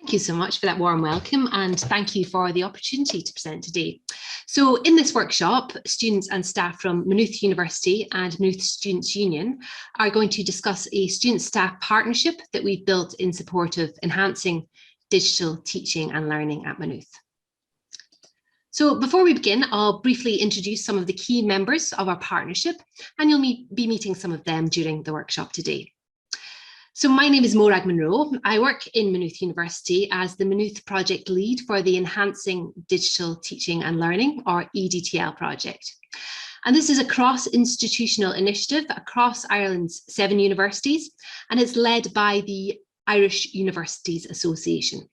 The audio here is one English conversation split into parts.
Thank you so much for that warm welcome, and thank you for the opportunity to present today. So in this workshop, students and staff from Maynooth University and Maynooth Students' Union are going to discuss a student-staff partnership that we've built in support of enhancing digital teaching and learning at Maynooth. So before we begin, I'll briefly introduce some of the key members of our partnership, and you'll be meeting some of them during the workshop today. So my name is Morag Munro. I work in Maynooth University as the Maynooth project lead for the Enhancing Digital Teaching and Learning, or EDTL project. And this is a cross-institutional initiative across Ireland's 7 universities, and it's led by the Irish Universities Association.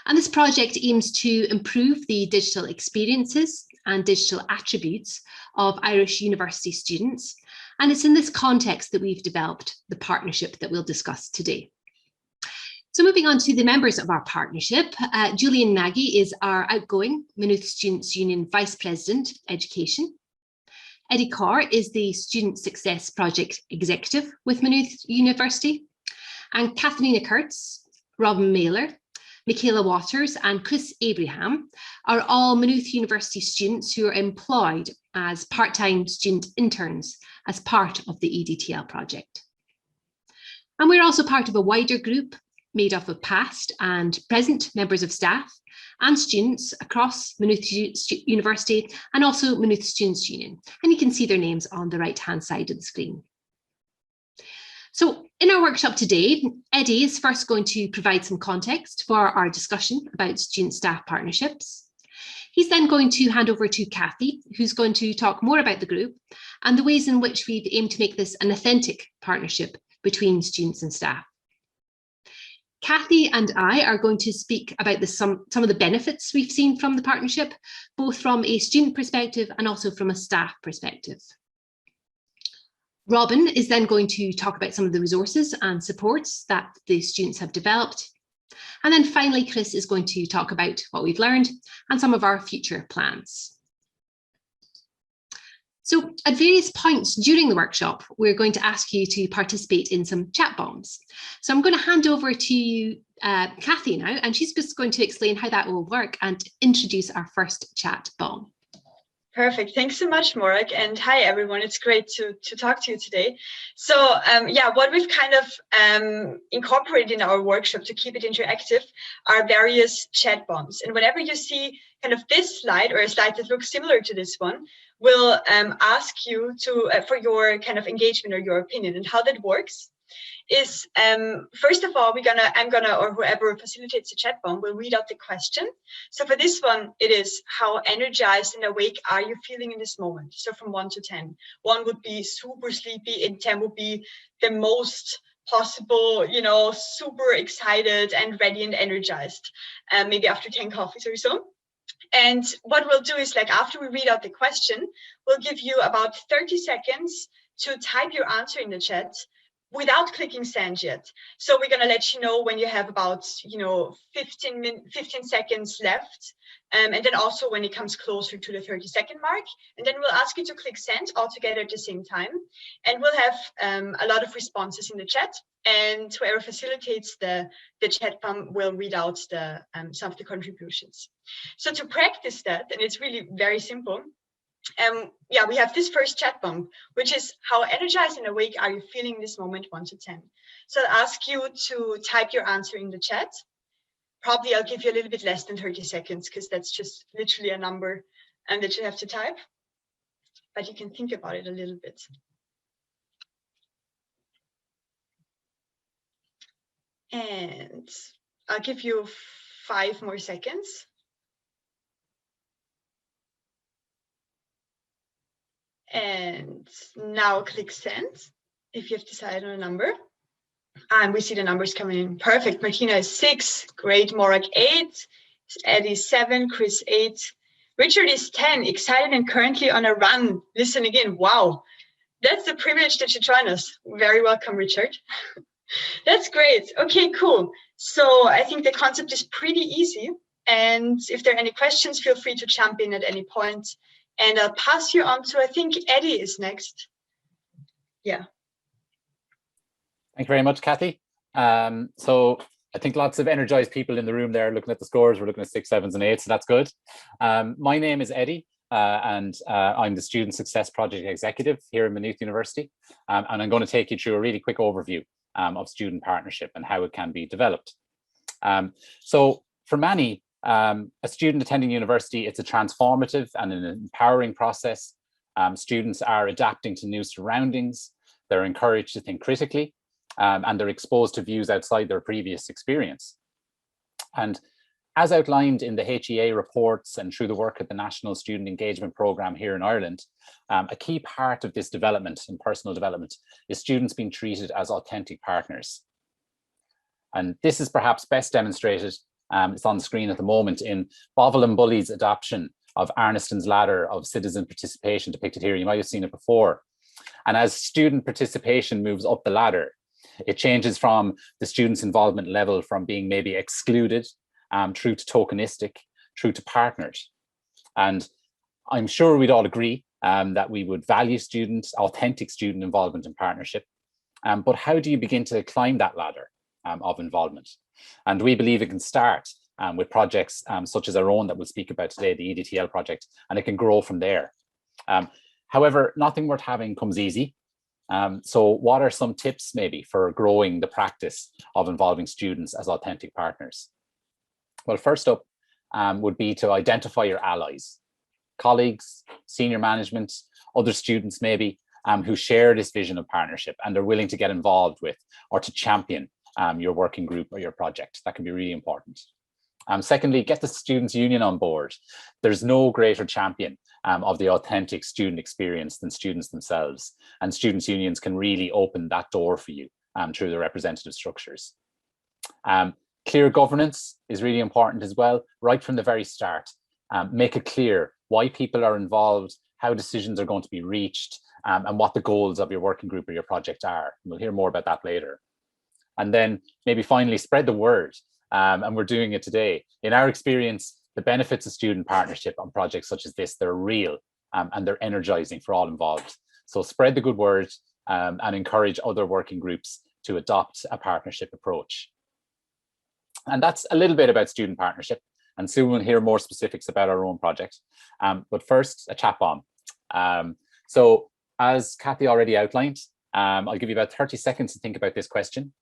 And this project aims to improve the digital experiences and digital attributes of Irish university students. And it's in this context that we've developed the partnership that we'll discuss today. So moving on to the members of our partnership, Julian Nagy is our outgoing Maynooth Students' Union Vice President, Education. Eddie Carr is the Student Success Project Executive with Maynooth University. And Kathleen Kurtz, Robin Mailer, Michaela Waters and Chris Abraham are all Maynooth University students who are employed as part-time student interns as part of the EDTL project. And we're also part of a wider group made up of past and present members of staff and students across Maynooth University and also Maynooth Students' Union. And you can see their names on the right-hand side of the screen. So in our workshop today, Eddie is first going to provide some context for our discussion about student-staff partnerships. He's then going to hand over to Kathy, who's going to talk more about the group and the ways in which we've aimed to make this an authentic partnership between students and staff. Kathy and I are going to speak about some of the benefits we've seen from the partnership, both from a student perspective and also from a staff perspective. Robin is then going to talk about some of the resources and supports that the students have developed. And then finally, Chris is going to talk about what we've learned and some of our future plans. So at various points during the workshop, we're going to ask you to participate in some chat bombs. So I'm going to hand over to you, Kathy now, and she's just going to explain how that will work and introduce our first chat bomb. Perfect. Thanks so much, Morag. And hi, everyone. It's great to talk to you today. So yeah, what we've kind of incorporated in our workshop to keep it interactive are various chat bombs. And whenever you see kind of this slide or a slide that looks similar to this one, we'll ask you to for your kind of engagement or your opinion. And how that works is, first of all, I'm gonna, or whoever facilitates the chat bomb will read out the question. So for this one, it is, how energized and awake are you feeling in this moment? So from 1 to 10. 1 would be super sleepy and 10 would be the most possible, you know, super excited and ready and energized, maybe after 10 coffees or so. And what we'll do is, like, after we read out the question, we'll give you about 30 seconds to type your answer in the chat without clicking send yet. So we're going to let you know when you have about, 15 seconds left. And then also when it comes closer to the 30-second mark. And then we'll ask you to click send all together at the same time. And we'll have a lot of responses in the chat. And whoever facilitates the chat bomb will read out some of the contributions. So to practice that, and it's really very simple, yeah, we have this first chat bomb, which is, how energized and awake are you feeling this moment, 1 to 10? So I'll ask you to type your answer in the chat. Probably I'll give you a little bit less than 30 seconds because that's just literally a number that you have to type. But you can think about it a little bit. And I'll give you 5 more seconds. And now click send if you have decided on a number. And we see the numbers coming in. Perfect. Martina is 6. Great. Morag 8. Eddie 7. Chris 8. Richard is 10. Excited and currently on a run. Listening in. Wow. That's the privilege that you join us. Very welcome, Richard. That's great. Okay, cool. So I think the concept is pretty easy. And if there are any questions, feel free to jump in at any point. And I'll pass you on to, I think Eddie is next. Yeah. Thank you very much, Kathy. So I think lots of energized people in the room there looking at the scores. We're looking at 6, 7s and 8s, so that's good. My name is Eddie, and I'm the Student Success Project Executive here at Maynooth University. And I'm going to take you through a really quick overview of student partnership and how it can be developed. So for many, a student attending university, it's a transformative and an empowering process. Students are adapting to new surroundings. They're encouraged to think critically. And they're exposed to views outside their previous experience. And as outlined in the HEA reports and through the work at the National Student Engagement Programme here in Ireland, a key part of this development and personal development is students being treated as authentic partners. And this is perhaps best demonstrated, it's on the screen at the moment, in Bovill and Bully's adoption of Arniston's ladder of citizen participation depicted here. You might have seen it before. And as student participation moves up the ladder, it changes from the student's involvement level from being maybe excluded through to tokenistic, through to partnered. And I'm sure we'd all agree that we would value authentic student involvement and partnership. But how do you begin to climb that ladder of involvement? And we believe it can start with projects such as our own that we'll speak about today, the EDTL project, and it can grow from there. However, nothing worth having comes easy. So what are some tips maybe for growing the practice of involving students as authentic partners? Well, first up would be to identify your allies, colleagues, senior management, other students maybe who share this vision of partnership and are willing to get involved with or to champion your working group or your project. That can be really important. Secondly, get the Students' Union on board. There's no greater champion of the authentic student experience than students themselves. And students' unions can really open that door for you through the representative structures. Clear governance is really important as well, right from the very start. Make it clear why people are involved, how decisions are going to be reached, and what the goals of your working group or your project are. We'll hear more about that later. And then maybe finally spread the word. And we're doing it today. In our experience, the benefits of student partnership on projects such as this, they're real and they're energizing for all involved. So spread the good word and encourage other working groups to adopt a partnership approach. And that's a little bit about student partnership. And soon we'll hear more specifics about our own project. But first, a chat bomb. So as Kathy already outlined, I'll give you about 30 seconds to think about this question.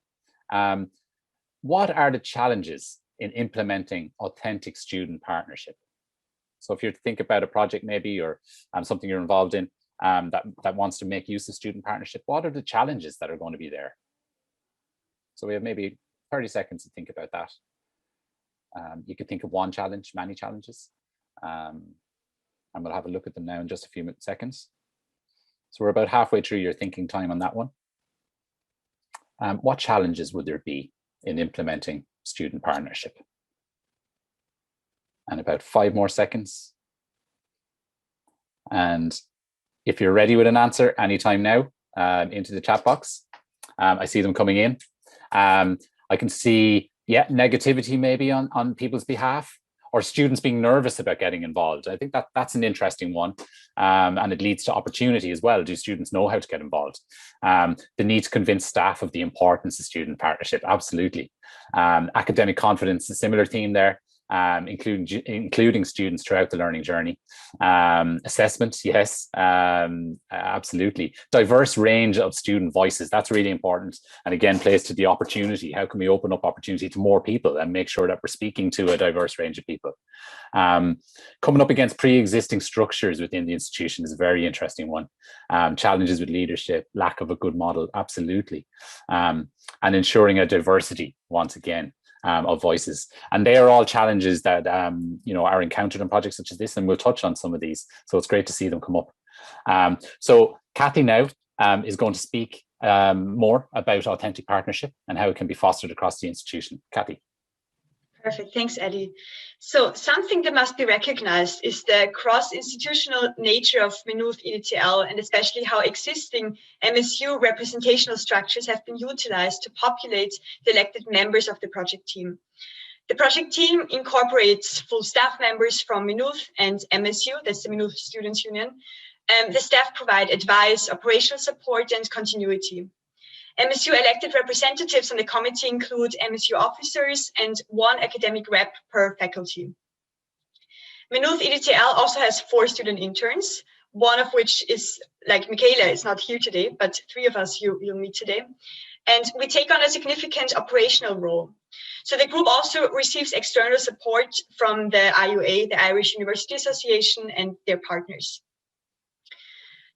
What are the challenges in implementing authentic student partnership? So if you think about a project maybe or something you're involved in that wants to make use of student partnership, what are the challenges that are going to be there? So we have maybe 30 seconds to think about that. You could think of one challenge, many challenges. And we'll have a look at them now in just a few seconds. So we're about halfway through your thinking time on that one. What challenges would there be in implementing student partnership? And about 5 more seconds. And if you're ready with an answer anytime now, into the chat box. I see them coming in. I can see, negativity maybe on people's behalf, or students being nervous about getting involved. I think that's an interesting one. And it leads to opportunity as well. Do students know how to get involved? The need to convince staff of the importance of student partnership, absolutely. Academic confidence, a similar theme there. Including students throughout the learning journey. Assessment, yes, absolutely. Diverse range of student voices, that's really important. And again, plays to the opportunity. How can we open up opportunity to more people and make sure that we're speaking to a diverse range of people? Coming up against pre-existing structures within the institution is a very interesting one. Challenges with leadership, lack of a good model, absolutely. And ensuring a diversity, once again, of voices. And they are all challenges that are encountered in projects such as this, and we'll touch on some of these. So it's great to see them come up. So Kathy now is going to speak more about authentic partnership and how it can be fostered across the institution. Kathy. Perfect, thanks, Eddie. So something that must be recognized is the cross-institutional nature of Maynooth EDTL, and especially how existing MSU representational structures have been utilized to populate the elected members of the project team. The project team incorporates full staff members from Maynooth and MSU, that's the Maynooth Students' Union. The staff provide advice, operational support, and continuity. MSU elected representatives on the committee include MSU officers and 1 academic rep per faculty. Maynooth EDTL also has 4 student interns, one of which is, like Michaela, is not here today, but 3 of us you'll meet today. And we take on a significant operational role. So the group also receives external support from the IUA, the Irish University Association, and their partners.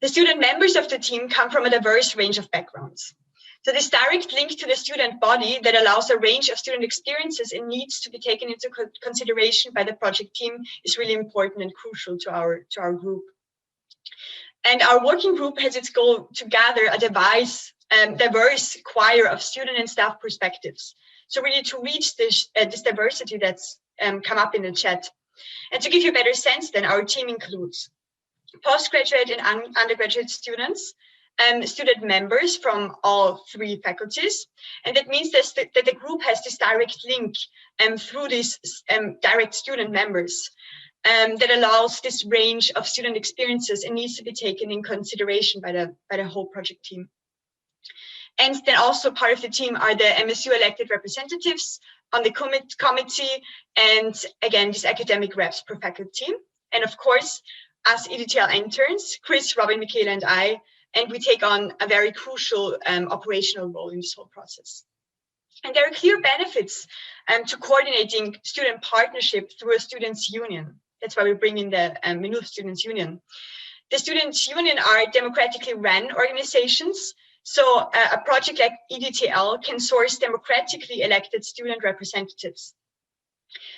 The student members of the team come from a diverse range of backgrounds. So this direct link to the student body that allows a range of student experiences and needs to be taken into consideration by the project team is really important and crucial to our group. And our working group has its goal to gather a diverse choir of student and staff perspectives. So really to reach this diversity that's come up in the chat. And to give you a better sense, then our team includes postgraduate and undergraduate students, student members from all 3 faculties. And that means that the group has this direct link through these direct student members that allows this range of student experiences and needs to be taken in consideration by the whole project team. And then also part of the team are the MSU elected representatives on the committee, and again, these academic reps per faculty. And of course, as EDTL interns, Chris, Robin, Michaela, and I, and we take on a very crucial operational role in this whole process. And there are clear benefits to coordinating student partnership through a students' union. That's why we bring in the Maynooth Students' Union. The Students' Union are democratically run organizations. So a project like EDTL can source democratically elected student representatives.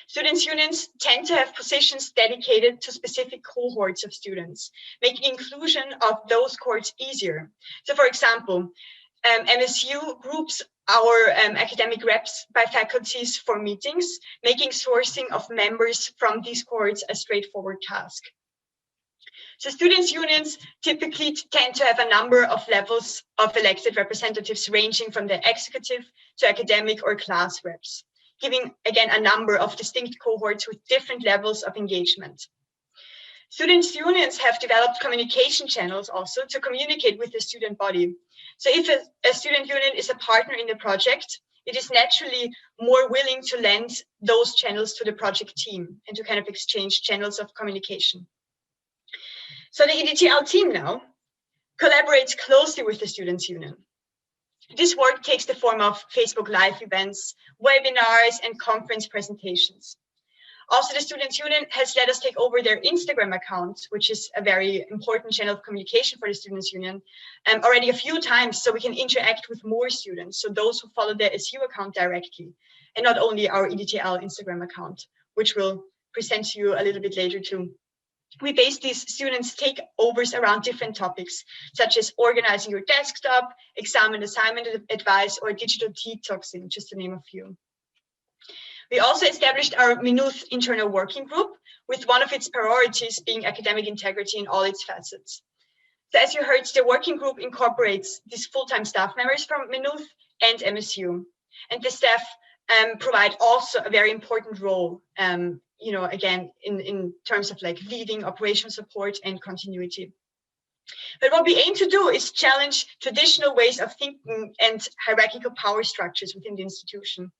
Students' unions tend to have positions dedicated to specific cohorts of students, making inclusion of those cohorts easier. So for example, MSU groups our academic reps by faculties for meetings, making sourcing of members from these cohorts a straightforward task. So students' unions typically tend to have a number of levels of elected representatives ranging from the executive to academic or class reps, giving, again, a number of distinct cohorts with different levels of engagement. Students' unions have developed communication channels also to communicate with the student body. So if a student union is a partner in the project, it is naturally more willing to lend those channels to the project team and to kind of exchange channels of communication. So the EDTL team now collaborates closely with the Students' Union. This work takes the form of Facebook Live events, webinars, and conference presentations. Also, the Students' Union has let us take over their Instagram account, which is a very important channel of communication for the Students' Union, already a few times, so we can interact with more students, so those who follow the SU account directly, and not only our EDTL Instagram account, which we'll present to you a little bit later too. We base these students' takeovers around different topics, such as organizing your desktop, exam and assignment advice, or digital detoxing, just to name a few. We also established our Maynooth internal working group, with one of its priorities being academic integrity in all its facets. So as you heard, the working group incorporates these full-time staff members from Maynooth and MSU. And the staff provide also a very important role, again, in terms of like leading operational support and continuity. But what we aim to do is challenge traditional ways of thinking and hierarchical power structures within the institution.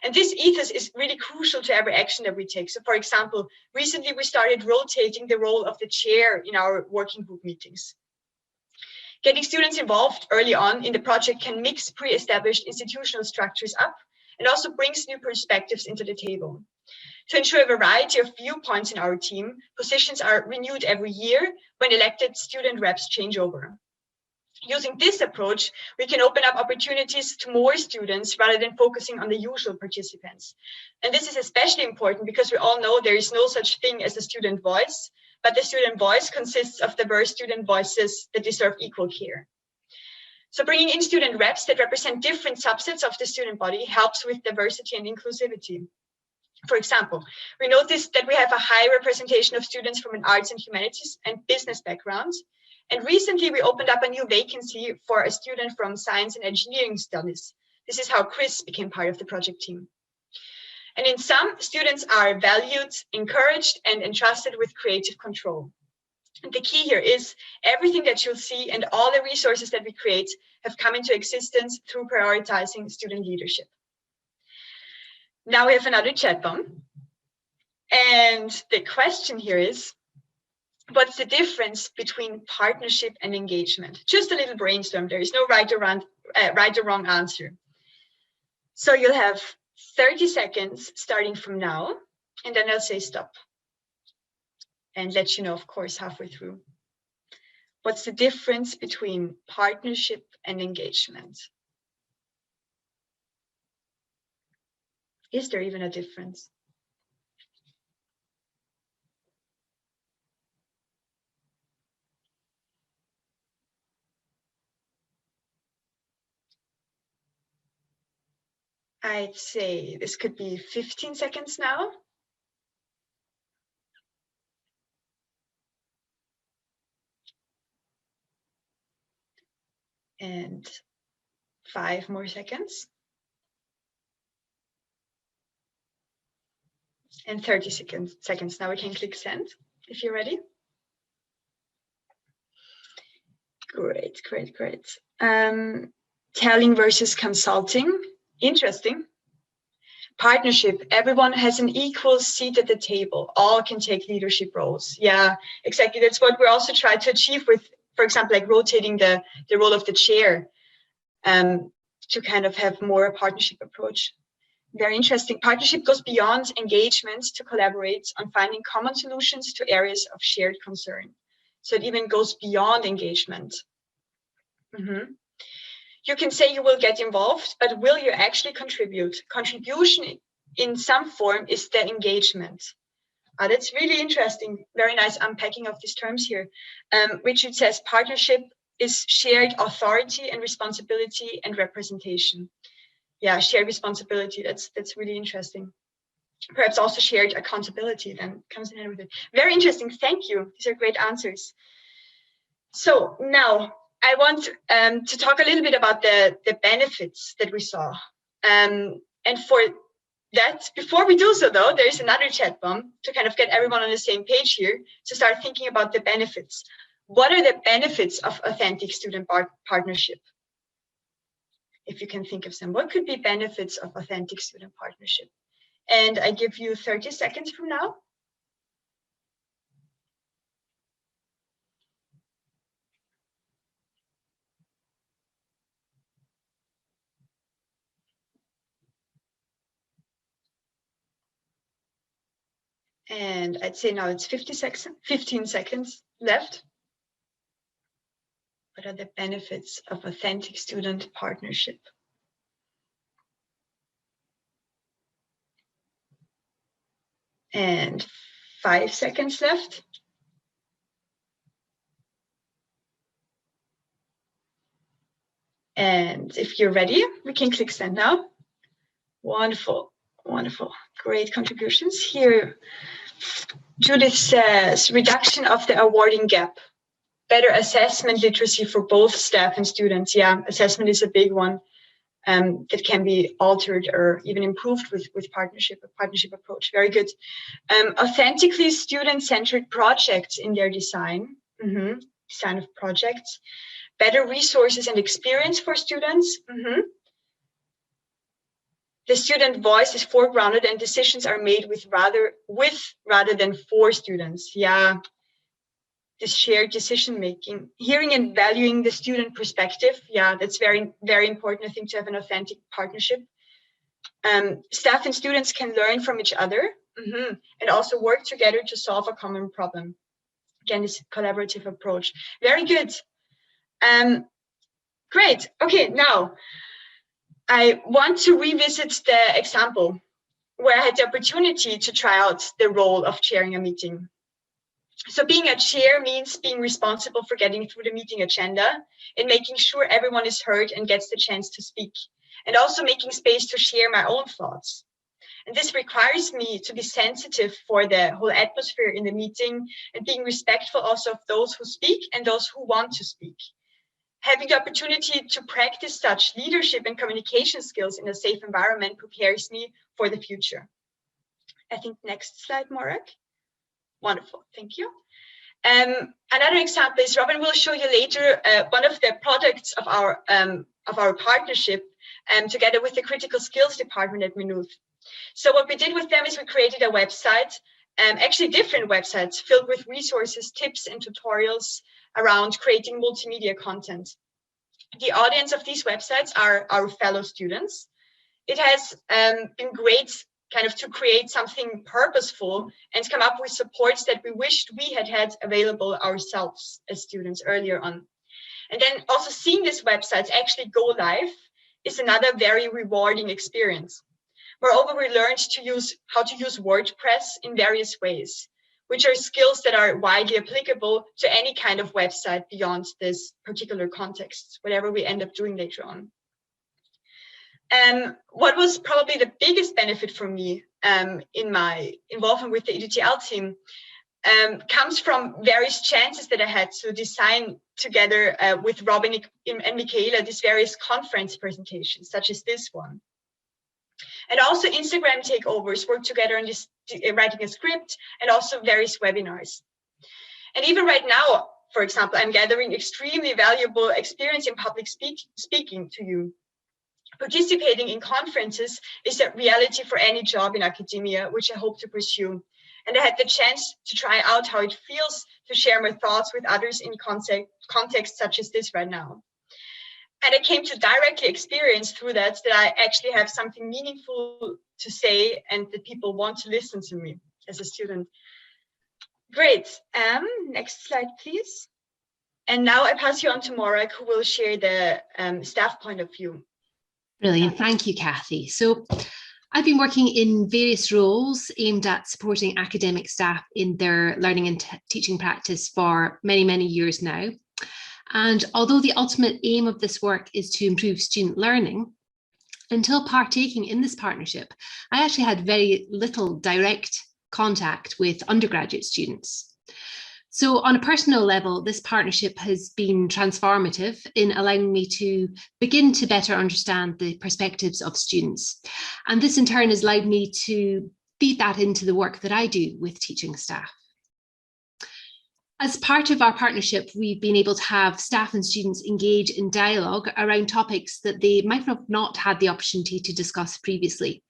And this ethos is really crucial to every action that we take. So for example, recently we started rotating the role of the chair in our working group meetings. Getting students involved early on in the project can mix pre-established institutional structures up and also brings new perspectives into the table. To ensure a variety of viewpoints in our team, positions are renewed every year when elected student reps change over. Using this approach, we can open up opportunities to more students rather than focusing on the usual participants. And this is especially important because we all know there is no such thing as a student voice, but the student voice consists of diverse student voices that deserve equal care. So bringing in student reps that represent different subsets of the student body helps with diversity and inclusivity. For example, we noticed that we have a high representation of students from an arts and humanities and business backgrounds. And recently we opened up a new vacancy for a student from science and engineering studies. This is how Chris became part of the project team. And in sum, students are valued, encouraged, and entrusted with creative control. And the key here is everything that you'll see and all the resources that we create have come into existence through prioritizing student leadership. Now we have another chat bomb. And the question here is, what's the difference between partnership and engagement? Just a little brainstorm. There is no right or wrong answer. So you'll have 30 seconds starting from now, and then I'll say stop. And let you know, of course, halfway through. What's the difference between partnership and engagement? Is there even a difference? I'd say this could be 15 seconds now. And 5 more seconds. And 30 seconds. Now we can click send if you're ready. Great, great, great. Telling versus consulting. Interesting. Partnership. Everyone has an equal seat at the table. All can take leadership roles. Yeah, exactly. That's what we're also trying to achieve with, for example, like rotating the role of the chair to kind of have more a partnership approach. Very interesting. Partnership goes beyond engagement to collaborate on finding common solutions to areas of shared concern. So it even goes beyond engagement. You can say you will get involved, but will you actually contribute? Contribution in some form is the engagement. That's really interesting. Very nice unpacking of these terms here. Richard says partnership is shared authority and responsibility and representation. Yeah, shared responsibility. That's really interesting. Perhaps also shared accountability then comes in hand with it. Very interesting. Thank you. These are great answers. So now I want to talk a little bit about the benefits that we saw. And for that, before we do so though, there's another chat bomb to kind of get everyone on the same page here to start thinking about the benefits. What are the benefits of authentic student partnership? If you can think of some, what could be benefits of authentic student partnership? And I give you 30 seconds from now. And I'd say now it's 15 seconds left. What are the benefits of authentic student partnership? And 5 seconds left. And if you're ready, we can click send now. Wonderful, wonderful, great contributions here. Judith says, reduction of the awarding gap. Better assessment literacy for both staff and students. Yeah, assessment is a big one that can be altered or even improved with a partnership approach. Very good. Authentically student-centered projects in their design. Design of projects. Better resources and experience for students. The student voice is foregrounded and decisions are made with rather than for students. Yeah. This shared decision making, hearing and valuing the student perspective. Yeah, that's very, very important, I think, to have an authentic partnership. Staff and students can learn from each other and also work together to solve a common problem. Again, this collaborative approach. Very good. Great. Okay, now I want to revisit the example where I had the opportunity to try out the role of chairing a meeting. So being a chair means being responsible for getting through the meeting agenda and making sure everyone is heard and gets the chance to speak, and also making space to share my own thoughts. And this requires me to be sensitive for the whole atmosphere in the meeting and being respectful also of those who speak and those who want to speak. Having the opportunity to practice such leadership and communication skills in a safe environment prepares me for the future. I think next slide, Morag. Wonderful, thank you. Another example is Robin will show you later one of the products of our partnership together with the critical skills department at Maynooth. So what we did with them is we created a website, actually different websites filled with resources, tips, and tutorials around creating multimedia content. The audience of these websites are our fellow students. It has been great kind of to create something purposeful and come up with supports that we wished we had available ourselves as students earlier on. And then also seeing these websites actually go live is another very rewarding experience. Moreover, we learned how to use WordPress in various ways, which are skills that are widely applicable to any kind of website beyond this particular context, whatever we end up doing later on. What was probably the biggest benefit for me in my involvement with the EDTL team comes from various chances that I had to design together with Robin and Michaela these various conference presentations, such as this one. And also Instagram takeovers, work together on this, writing a script, and also various webinars. And even right now, for example, I'm gathering extremely valuable experience in public speaking to you. Participating in conferences is a reality for any job in academia, which I hope to pursue. And I had the chance to try out how it feels to share my thoughts with others in contexts such as this right now. And I came to directly experience through that I actually have something meaningful to say and that people want to listen to me as a student. Great. Next slide, please. And now I pass you on to Morag, who will share the staff point of view. Brilliant. Thank you, Kathy. So I've been working in various roles aimed at supporting academic staff in their learning and teaching practice for many, many years now. And although the ultimate aim of this work is to improve student learning, until partaking in this partnership, I actually had very little direct contact with undergraduate students. So on a personal level, this partnership has been transformative in allowing me to begin to better understand the perspectives of students. And this in turn has allowed me to feed that into the work that I do with teaching staff. As part of our partnership, we've been able to have staff and students engage in dialogue around topics that they might have not had the opportunity to discuss previously.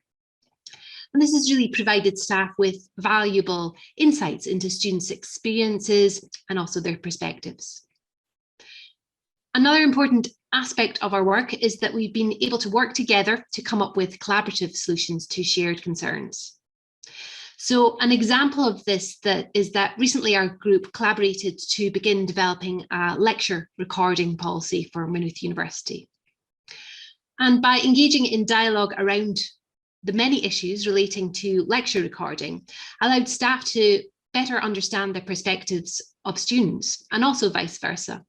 And this has really provided staff with valuable insights into students' experiences and also their perspectives. Another important aspect of our work is that we've been able to work together to come up with collaborative solutions to shared concerns. So an example of this is that recently our group collaborated to begin developing a lecture recording policy for Maynooth University. And by engaging in dialogue around the many issues relating to lecture recording, allowed staff to better understand the perspectives of students and also vice versa.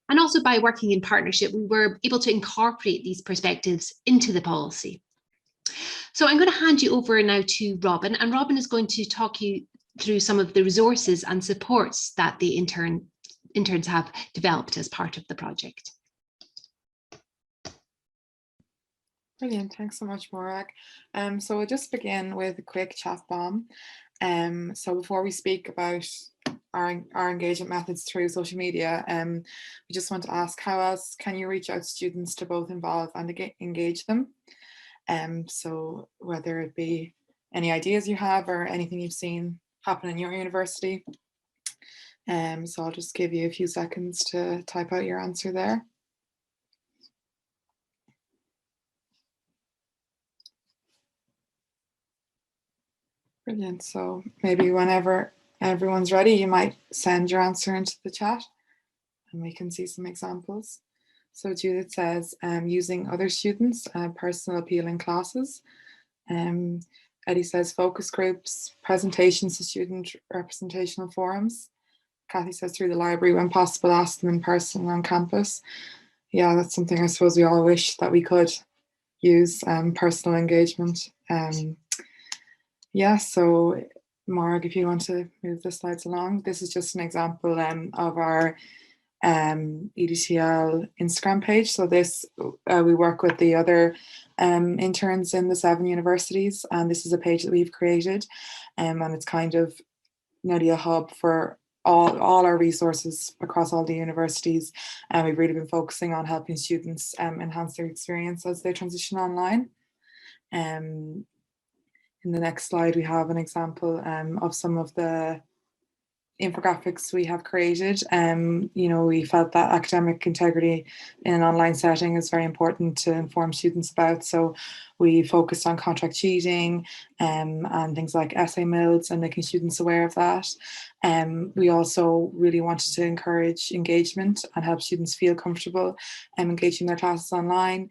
And also by working in partnership, we were able to incorporate these perspectives into the policy. So I'm going to hand you over now to Robin, and Robin is going to talk you through some of the resources and supports that the interns have developed as part of the project. Brilliant, thanks so much, Morag. So we'll just begin with a quick chat bomb. So before we speak about our engagement methods through social media, we just want to ask, how else can you reach out to students to both involve and engage them? So whether it be any ideas you have or anything you've seen happen in your university. So I'll just give you a few seconds to type out your answer there. Brilliant. So maybe whenever everyone's ready, you might send your answer into the chat and we can see some examples. So Judith says, using other students, personal appeal in classes. Eddie says, focus groups, presentations to student representational forums. Kathy says, through the library, when possible, ask them in person on campus. Yeah, that's something I suppose we all wish that we could use, personal engagement. Yeah, so Morag, if you want to move the slides along, this is just an example of our EDTL Instagram page. So this, we work with the other interns in the 7 universities, and this is a page that we've created, and it's kind of nearly a hub for all our resources across all the universities, and we've really been focusing on helping students enhance their experience as they transition online. In the next slide, we have an example of some of the infographics we have created. We felt that academic integrity in an online setting is very important to inform students about. So we focused on contract cheating and things like essay mills and making students aware of that. We also really wanted to encourage engagement and help students feel comfortable engaging their classes online.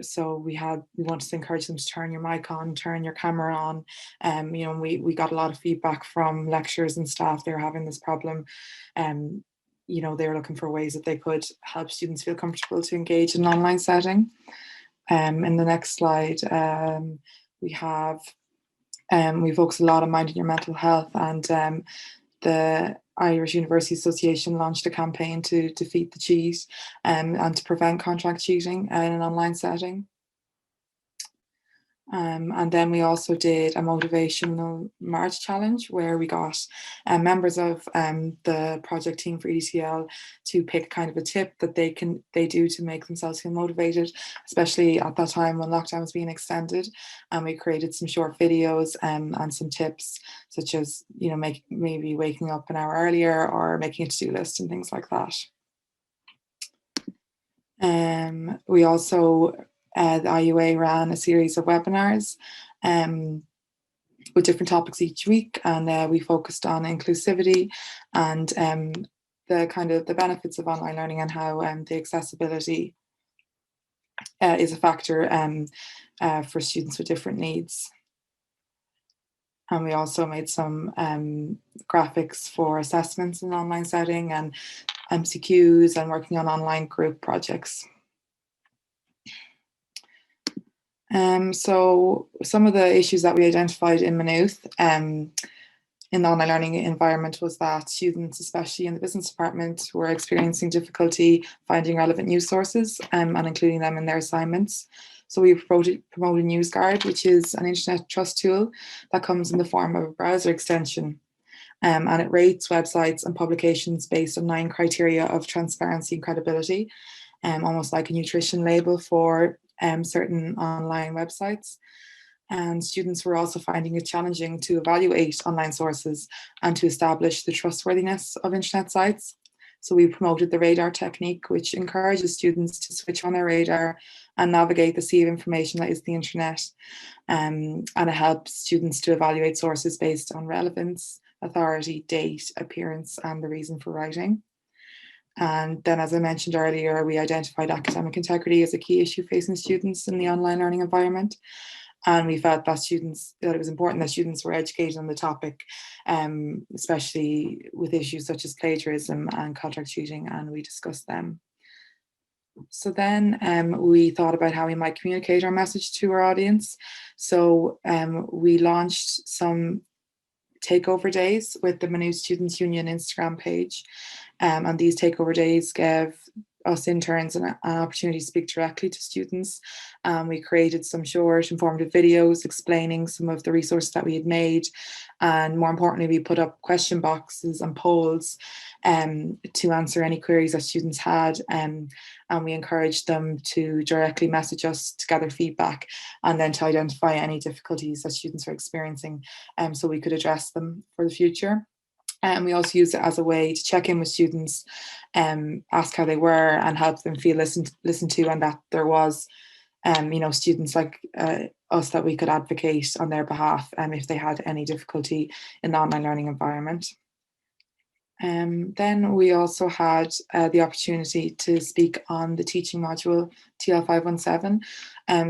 So we wanted to encourage them to turn your mic on, turn your camera on. We got a lot of feedback from lecturers and staff. They were having this problem. They were looking for ways that they could help students feel comfortable to engage in an online setting. In the next slide, we focus a lot on minding your mental health, and the Irish University Association launched a campaign to defeat the cheat and to prevent contract cheating in an online setting. And then we also did a motivational March challenge where we got members of the project team for EDTL to pick kind of a tip that they do to make themselves feel motivated, especially at that time when lockdown was being extended. And we created some short videos and some tips, such as maybe waking up an hour earlier or making a to-do list and things like that. We also the IUA ran a series of webinars with different topics each week, and we focused on inclusivity and the benefits of online learning and how the accessibility is a factor for students with different needs. And we also made some graphics for assessments in an online setting and MCQs and working on online group projects. So some of the issues that we identified in Maynooth in the online learning environment was that students, especially in the business department, were experiencing difficulty finding relevant news sources and including them in their assignments. So we promoted NewsGuard, which is an internet trust tool that comes in the form of a browser extension. And it rates websites and publications based on 9 criteria of transparency and credibility, almost like a nutrition label for certain online websites. And students were also finding it challenging to evaluate online sources and to establish the trustworthiness of internet sites. So we promoted the radar technique, which encourages students to switch on their radar and navigate the sea of information that is the internet. And it helps students to evaluate sources based on relevance, authority, date, appearance, and the reason for writing. And then, as I mentioned earlier, we identified academic integrity as a key issue facing students in the online learning environment. And we felt that it was important that students were educated on the topic, especially with issues such as plagiarism and contract cheating, and we discussed them. So then we thought about how we might communicate our message to our audience. So we launched some takeover days with the Maynooth Students' Union Instagram page. And these takeover days gave us interns an opportunity to speak directly to students. We created some short informative videos explaining some of the resources that we had made. And more importantly, we put up question boxes and polls to answer any queries that students had. And we encouraged them to directly message us to gather feedback and then to identify any difficulties that students are experiencing so we could address them for the future. And we also used it as a way to check in with students, ask how they were and help them feel listened to, and that there was, students like us that we could advocate on their behalf if they had any difficulty in the online learning environment. Then we also had the opportunity to speak on the teaching module TL517.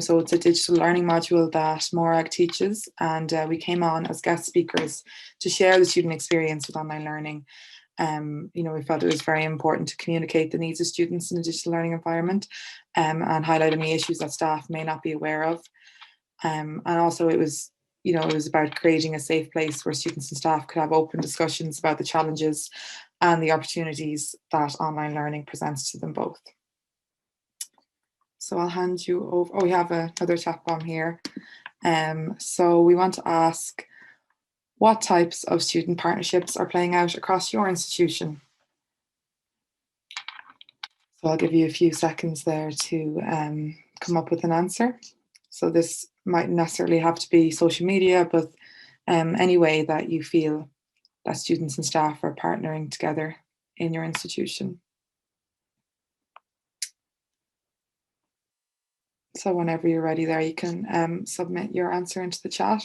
So it's a digital learning module that Morag teaches, and we came on as guest speakers to share the student experience with online learning. We felt it was very important to communicate the needs of students in a digital learning environment and highlight any issues that staff may not be aware of. And also it was about creating a safe place where students and staff could have open discussions about the challenges and the opportunities that online learning presents to them both. So I'll hand you over. Oh, we have another chat bomb here. So we want to ask, What types of student partnerships are playing out across your institution? So I'll give you a few seconds there to come up with an answer. So this mightn't necessarily have to be social media, but any way that you feel that students and staff are partnering together in your institution. So whenever you're ready there, you can submit your answer into the chat.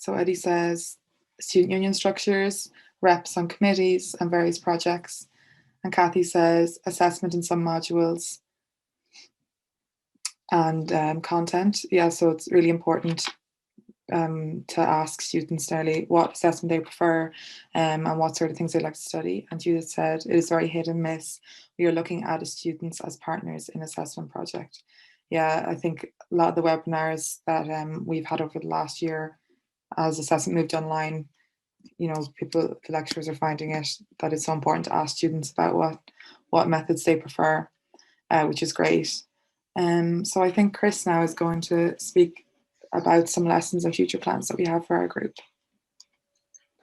So Eddie says student union structures, reps on committees and various projects. And Kathy says assessment in some modules and content. Yeah, so it's really important to ask students nearly what assessment they prefer and what sort of things they'd like to study. And Judith said it is very hit and miss. We are looking at students as partners in assessment project. Yeah, I think a lot of the webinars that we've had over the last year as assessment moved online, you know, the lecturers are finding it that it's so important to ask students about what methods they prefer, which is great. So I think Chris now is going to speak about some lessons and future plans that we have for our group.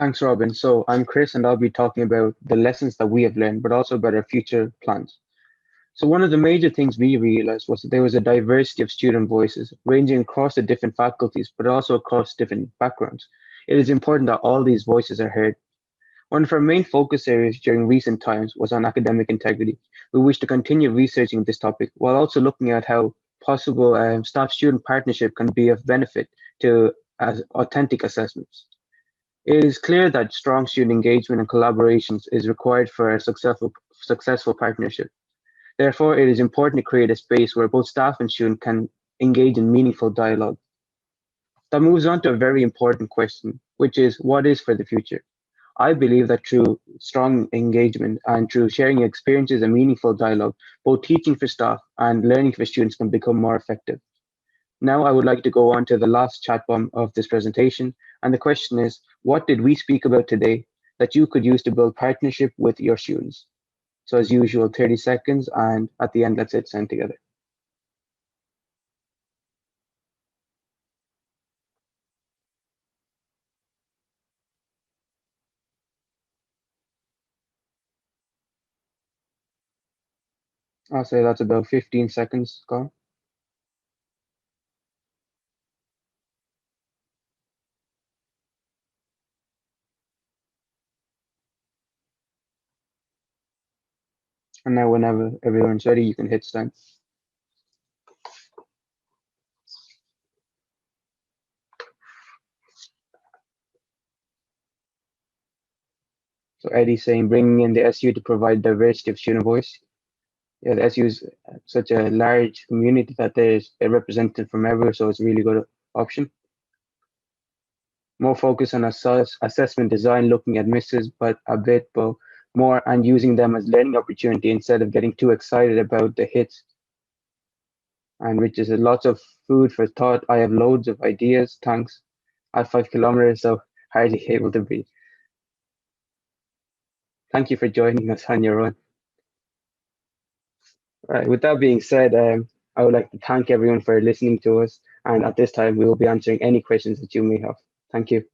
Thanks, Robin. So I'm Chris, and I'll be talking about the lessons that we have learned, but also about our future plans. So one of the major things we realized was that there was a diversity of student voices ranging across the different faculties, but also across different backgrounds. It is important that all these voices are heard. One of our main focus areas during recent times was on academic integrity. We wish to continue researching this topic while also looking at how possible staff-student partnership can be of benefit to authentic assessments. It is clear that strong student engagement and collaborations is required for a successful partnership. Therefore, it is important to create a space where both staff and student can engage in meaningful dialogue. That moves on to a very important question, which is what is for the future? I believe that through strong engagement and through sharing experiences and meaningful dialogue, both teaching for staff and learning for students can become more effective. Now I would like to go on to the last chat bomb of this presentation. And the question is, what did we speak about today that you could use to build partnership with your students? So as usual, 30 seconds, and at the end, let's hit send together. I'll say that's about 15 seconds gone. And now whenever everyone's ready, you can hit send. So Eddie's saying bringing in the SU to provide diversity of student voice. Yeah, the SU is such a large community that there's a representative from everywhere, so it's a really good option. More focus on assessment design, looking at misses, but a bit more and using them as learning opportunity instead of getting too excited about the hits. And which is lots of food for thought. I have loads of ideas. Thanks. At 5 kilometers, so hardly able to breathe. Thank you for joining us on your run. All right, with that being said, I would like to thank everyone for listening to us. And at this time, we will be answering any questions that you may have. Thank you.